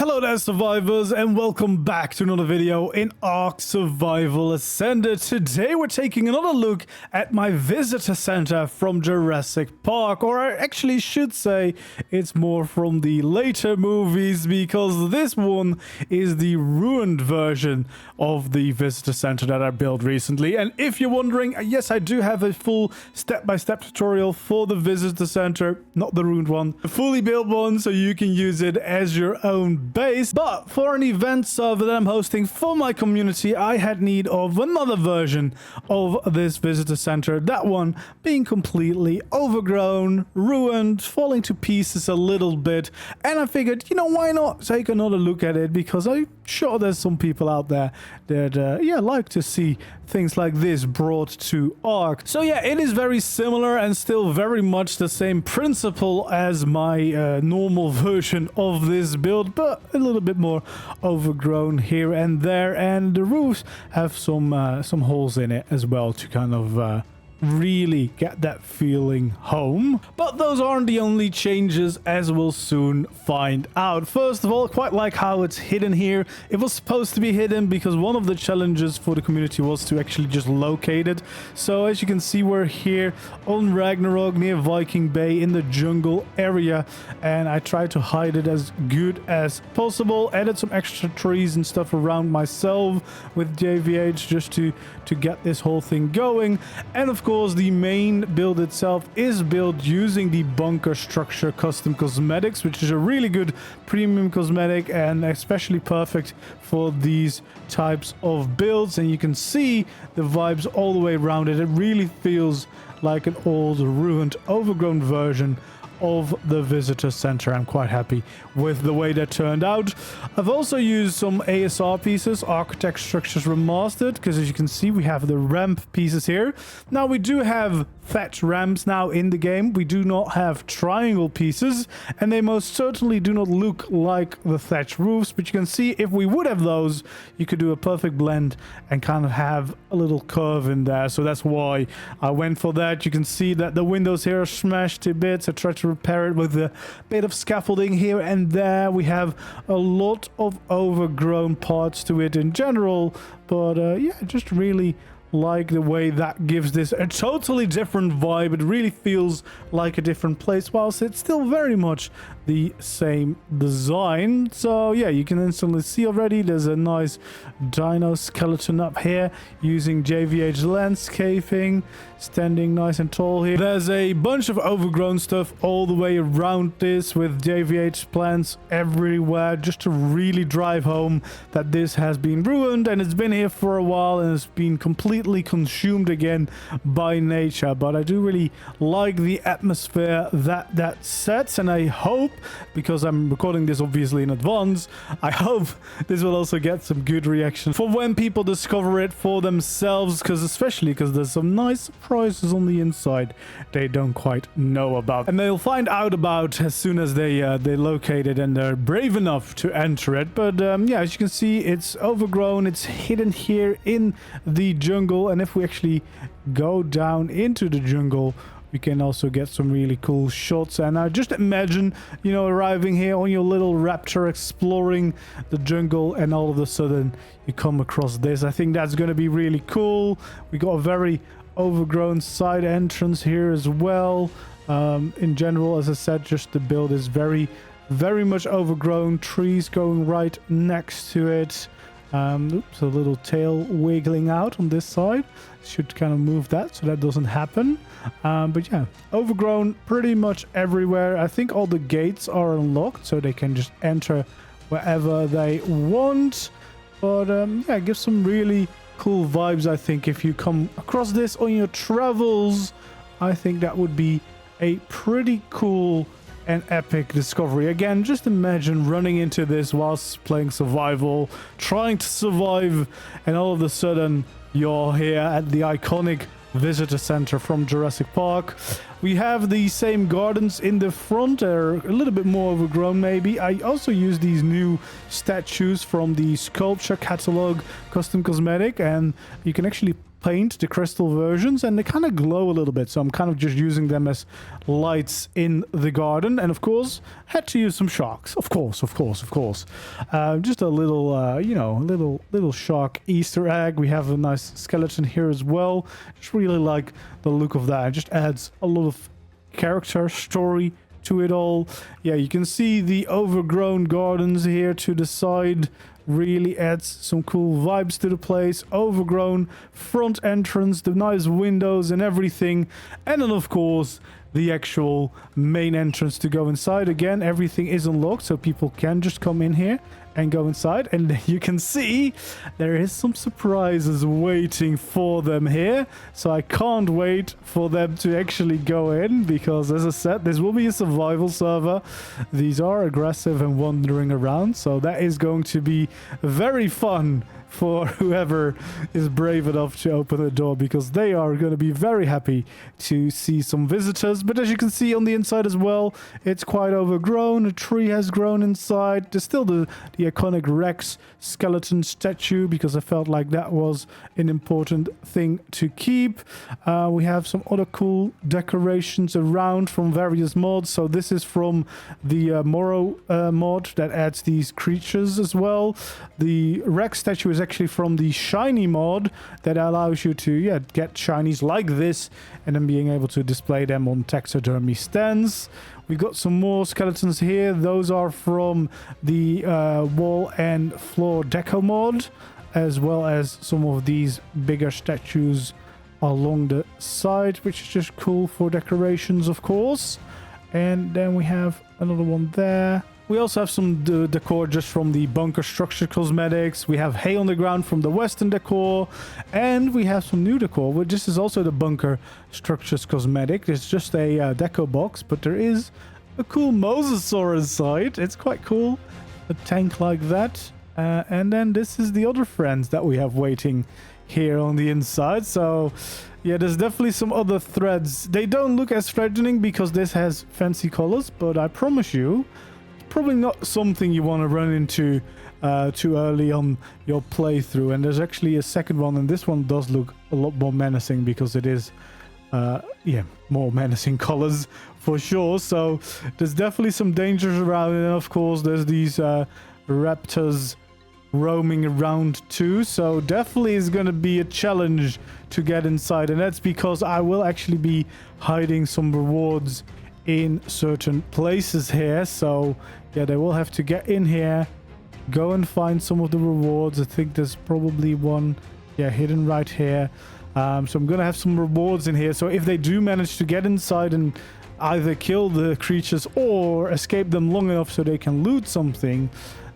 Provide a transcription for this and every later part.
Hello there, survivors, and welcome back to another video in ARK Survival Ascended. Today we're taking another look at my visitor center from Jurassic Park, or I actually should say it's more from the later movies, because this one is the ruined version of the visitor center that I built recently. And if you're wondering, yes, I do have a full step-by-step tutorial for the visitor center, not the ruined one, the fully built one, so you can use it as your own base. But for an event server that I'm hosting for my community, I had need of another version of this visitor center, that one being completely overgrown, ruined, falling to pieces a little bit. And I figured, you know, why not take another look at it, because I'm sure there's some people out there that like to see things like this brought to ARK. So yeah, it is very similar and still very much the same principle as my normal version of this build, but a little bit more overgrown here and there, and the roofs have some holes in it as well to kind of really get that feeling home. But those aren't the only changes, as we'll soon find out. First of all, quite like how it's hidden here. It was supposed to be hidden because one of the challenges for the community was to actually just locate it. So as you can see, we're here on Ragnarok near Viking Bay in the jungle area, and I tried to hide it as good as possible. Added some extra trees and stuff around myself with JVH just to get this whole thing going. And of course, the main build itself is built using the bunker structure custom cosmetics, which is a really good premium cosmetic and especially perfect for these types of builds. And you can see the vibes all the way around it. It really feels like an old, ruined, overgrown version of the visitor center. I'm quite happy with the way that turned out. I've also used some ASR pieces, Architect Structures Remastered, because as you can see, we have the ramp pieces here. Now we do have thatch ramps now in the game. We do not have triangle pieces, and they most certainly do not look like the thatch roofs, but you can see if we would have those, you could do a perfect blend and kind of have a little curve in there. So that's why I went for that. You can see that the windows here are smashed to bits. I tried to repair it with a bit of scaffolding here and there. We have a lot of overgrown parts to it in general, but yeah, just really like the way that gives this a totally different vibe. It really feels like a different place, whilst it's still very much the same design. So yeah, you can instantly see already there's a nice dino skeleton up here using JVH landscaping, standing nice and tall here. There's a bunch of overgrown stuff all the way around this with JVH plants everywhere, just to really drive home that this has been ruined and it's been here for a while and it's been completely consumed again by nature. But I do really like the atmosphere that sets, and I hope, because I'm recording this obviously in advance, I hope this will also get some good reaction for when people discover it for themselves, especially because there's some nice surprises on the inside they don't quite know about, and they'll find out about as soon as they locate it and they're brave enough to enter it. But yeah, as you can see, it's overgrown, it's hidden here in the jungle, and if we actually go down into the jungle, you can also get some really cool shots. And just imagine, you know, arriving here on your little raptor, exploring the jungle, and all of a sudden you come across this. I think that's going to be really cool. We got a very overgrown side entrance here as well. In general, as I said, just the build is very much overgrown. Trees going right next to it. Oops, a little tail wiggling out on this side. Should kind of move that so that doesn't happen. But yeah, overgrown pretty much everywhere. I think all the gates are unlocked, so they can just enter wherever they want. But yeah, it gives some really cool vibes. I think if you come across this on your travels, I think that would be a pretty cool and epic discovery. Again, just imagine running into this whilst playing survival, trying to survive, and all of a sudden you're here at the iconic visitor center from Jurassic Park. We have the same gardens in the front. They're a little bit more overgrown maybe. I also use these new statues from the sculpture catalog custom cosmetic, and you can actually paint, the crystal versions, and they kind of glow a little bit. So I'm kind of just using them as lights in the garden. And of course, had to use some sharks. Of course. Just a little, you know, little shark Easter egg. We have a nice skeleton here as well. Just really like the look of that. It just adds a lot of character, story to it all. Yeah, you can see the overgrown gardens here to the side. Really adds some cool vibes to the place. Overgrown front entrance, the nice windows and everything. And then of course the actual main entrance to go inside. Again, everything is unlocked, so people can just come in here and go inside. And you can see there is some surprises waiting for them here. So I can't wait for them to actually go in, because as I said, this will be a survival server. These are aggressive and wandering around, so that is going to be very fun for whoever is brave enough to open the door, because they are going to be very happy to see some visitors. But as you can see on the inside as well, it's quite overgrown. A tree has grown inside. There's still the iconic Rex skeleton statue, because I felt like that was an important thing to keep. We have some other cool decorations around from various mods. So this is from the Moro mod that adds these creatures as well. The Rex statue is actually from the shiny mod that allows you to get shinies like this and then being able to display them on taxidermy stands. We got some more skeletons here. Those are from the wall and floor deco mod, as well as some of these bigger statues along the side, which is just cool for decorations, of course. And then we have another one there. We also have some decor just from the bunker structure cosmetics. We have hay on the ground from the western decor, and we have some new decor, which this is also the bunker structures cosmetic. It's just a deco box, but there is a cool mosasaur inside. It's quite cool, a tank like that. And then this is the other friends that we have waiting here on the inside. So yeah, there's definitely some other threads. They don't look as threatening because this has fancy colors, but I promise you, probably not something you want to run into too early on your playthrough. And there's actually a second one, and this one does look a lot more menacing because it is more menacing colors for sure. So there's definitely some dangers around, and of course there's these raptors roaming around too. So definitely is going to be a challenge to get inside, and that's because I will actually be hiding some rewards in certain places here. So yeah, they will have to get in here, go and find some of the rewards. I think there's probably one hidden right here. So I'm gonna have some rewards in here, so if they do manage to get inside and either kill the creatures or escape them long enough so they can loot something,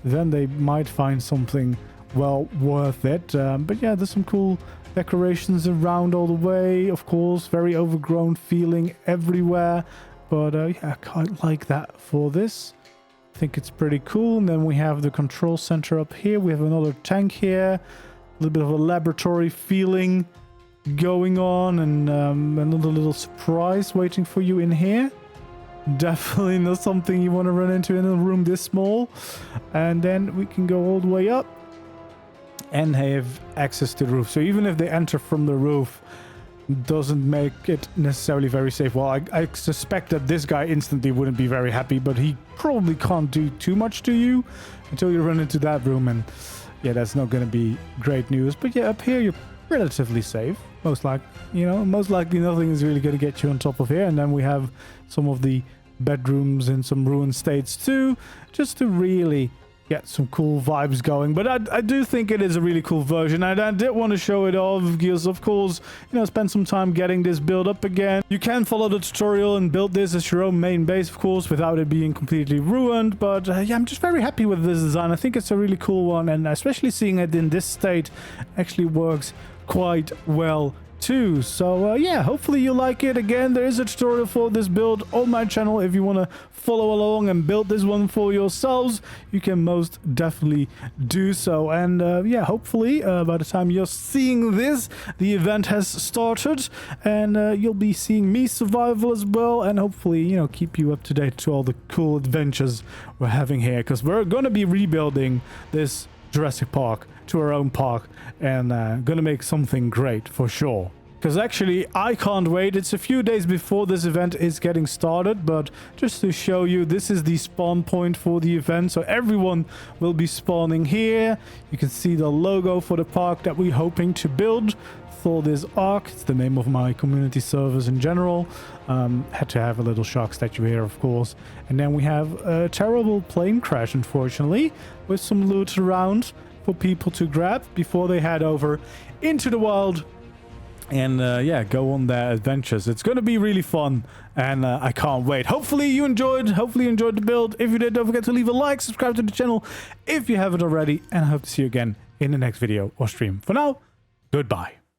then they might find something well worth it. But yeah, there's some cool decorations around all the way. Of course, very overgrown feeling everywhere. But yeah, I quite like that for this. I think it's pretty cool. And then we have the control center up here. We have another tank here. A little bit of a laboratory feeling going on. And another little surprise waiting for you in here. Definitely not something you want to run into in a room this small. And then we can go all the way up and have access to the roof. So even if they enter from the roof, doesn't make it necessarily very safe. Well, I suspect that this guy instantly wouldn't be very happy, but he probably can't do too much to you until you run into that room, and yeah, that's not going to be great news. But yeah, up here you're relatively safe. Most likely nothing is really going to get you on top of here. And then we have some of the bedrooms in some ruined states too, just to really get some cool vibes going. But I do think it is a really cool version, and I did want to show it off because, of course, spend some time getting this build up again. You can follow the tutorial and build this as your own main base, of course, without it being completely ruined. But yeah, I'm just very happy with this design. I think it's a really cool one, and especially seeing it in this state actually works quite well too. So yeah, hopefully you like it. Again, there is a tutorial for this build on my channel. If you want to follow along and build this one for yourselves, you can most definitely do so. And yeah, hopefully by the time you're seeing this, the event has started, and you'll be seeing me survival as well, and hopefully keep you up to date to all the cool adventures we're having here, because we're going to be rebuilding this Jurassic Park to our own park and gonna make something great for sure. Because actually, I can't wait. It's a few days before this event is getting started, but just to show you, this is the spawn point for the event. So everyone will be spawning here. You can see the logo for the park that we're hoping to build for this ARK. It's the name of my community servers in general. Had to have a little shark statue here, of course. And then we have a terrible plane crash, unfortunately, with some loot around for people to grab before they head over into the wild and yeah, go on their adventures. It's gonna be really fun, and I can't wait. Hopefully you enjoyed the build. If you did, don't forget to leave a like, subscribe to the channel if you haven't already, and I hope to see you again in the next video or stream. For now, goodbye.